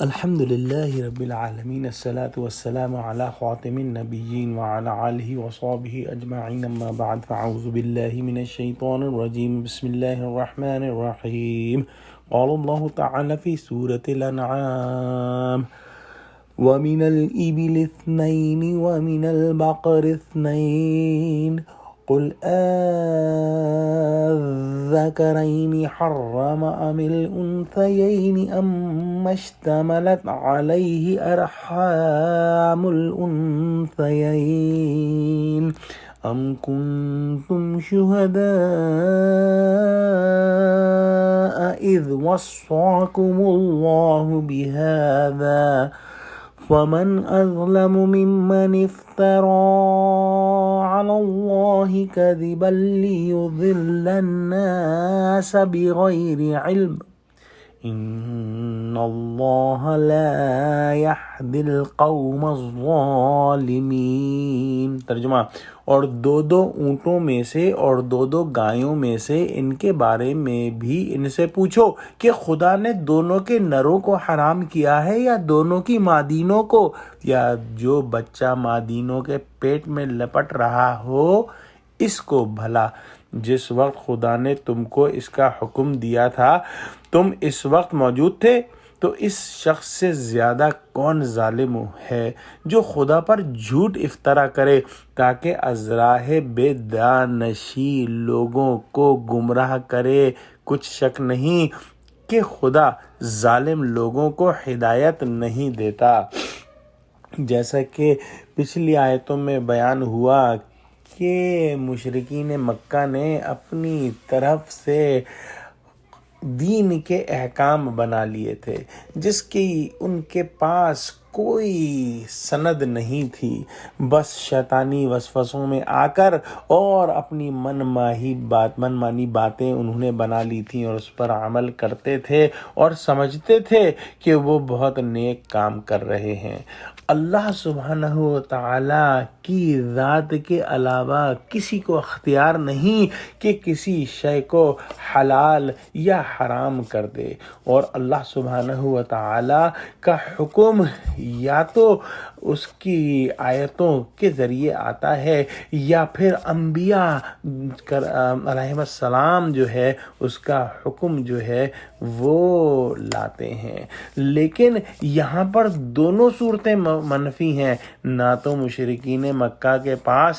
الحمد لله رب العالمين، الصلاة والسلام على خاتم النبيين وعلى آله وصحبه أجمعين، أما بعد، فأعوذ بالله من الشيطان الرجيم. بسم الله الرحمن الرحيم. قال الله تعالى في سورة الأنعام: ومن الإبل 2 ومن البقر 2 قل الذكرين حرم أم الأنثيين أم اشتملت عليه أرحام الأنثيين أم كنتم شهداء إذ وصاكم الله بهذا فمن أظلم ممن افترى على الله كذبا ليضل الناس بغير علم إن الله لا يهدي القوم الظالمين۔ ترجمہ: اور دو اونٹوں میں سے اور دو گایوں میں سے ان کے بارے میں بھی ان سے پوچھو کہ خدا نے دونوں کے نروں کو حرام کیا ہے یا دونوں کی مادینوں کو، یا جو بچہ مادینوں کے پیٹ میں لپٹ رہا ہو اس کو بھلا۔ جس وقت خدا نے تم کو اس کا حکم دیا تھا تم اس وقت موجود تھے، تو اس شخص سے زیادہ کون ظالم ہے جو خدا پر جھوٹ افطرا کرے تاکہ از راہ بے دانشی لوگوں کو گمراہ کرے۔ کچھ شک نہیں کہ خدا ظالم لوگوں کو ہدایت نہیں دیتا۔ جیسا کہ پچھلی آیتوں میں بیان ہوا کہ مشرکین مکہ نے اپنی طرف سے دین کے احکام بنا لیے تھے جس کی ان کے پاس کوئی سند نہیں تھی، بس شیطانی وسوسوں میں آ کر اور اپنی من مانی باتیں انہوں نے بنا لی تھیں اور اس پر عمل کرتے تھے اور سمجھتے تھے کہ وہ بہت نیک کام کر رہے ہیں۔ اللہ سبحانہ و تعالیٰ کی ذات کے علاوہ کسی کو اختیار نہیں کہ کسی شے کو حلال یا حرام کر دے، اور اللہ سبحانہ و تعالیٰ کا حکم یا تو اس کی آیتوں کے ذریعے آتا ہے یا پھر انبیاء علیہ السلام جو ہے اس کا حکم جو ہے وہ لاتے ہیں۔ لیکن یہاں پر دونوں صورتیں منفی ہیں، نہ تو مشرکین مکہ کے پاس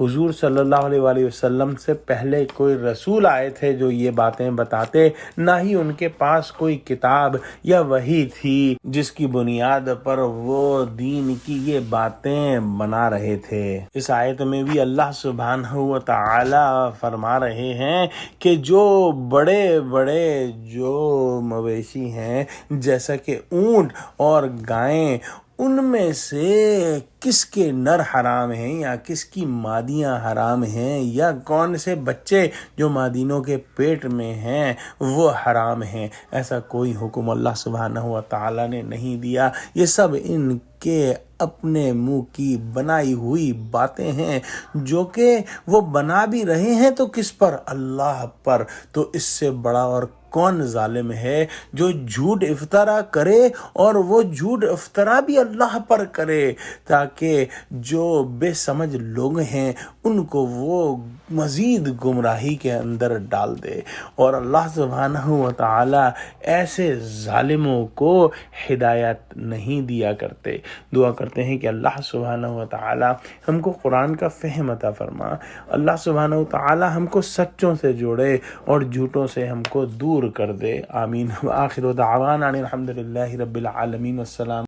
حضور صلی اللہ علیہ وآلہ وسلم سے پہلے کوئی رسول آئے تھے جو یہ باتیں بتاتے، نہ ہی ان کے پاس کوئی کتاب یا وحی تھی جس کی بنیاد پر وہ دین کی یہ باتیں بنا رہے تھے۔ اس آیت میں بھی اللہ سبحانہ و تعالی فرما رہے ہیں کہ جو بڑے بڑے جو مویشی ہیں جیسا کہ اونٹ اور گائیں، ان میں سے کس کے نر حرام ہیں یا کس کی مادیاں حرام ہیں، یا کون سے بچے جو مادینوں کے پیٹ میں ہیں وہ حرام ہیں، ایسا کوئی حکم اللہ سبحانہ و تعالیٰ نے نہیں دیا۔ یہ سب ان کے اپنے منہ کی بنائی ہوئی باتیں ہیں جو کہ وہ بنا بھی رہے ہیں تو کس پر؟ اللہ پر۔ تو اس سے بڑا اور کون ظالم ہے جو جھوٹ افطرا کرے اور وہ جھوٹ افطرا بھی اللہ پر کرے تاکہ جو بے سمجھ لوگ ہیں ان کو وہ مزید گمراہی کے اندر ڈال دے، اور اللہ سبحانہ و تعالی ایسے ظالموں کو ہدایت نہیں دیا کرتے۔ دعا کرتے ہیں کہ اللہ سبحانہ و تعالی ہم کو قرآن کا فہم عطا فرما، اللہ سبحانہ و تعالی ہم کو سچوں سے جوڑے اور جھوٹوں سے ہم کو دور کر دے، آمین۔ وآخر دعوانا الحمد للہ رب العالمین، والسلام۔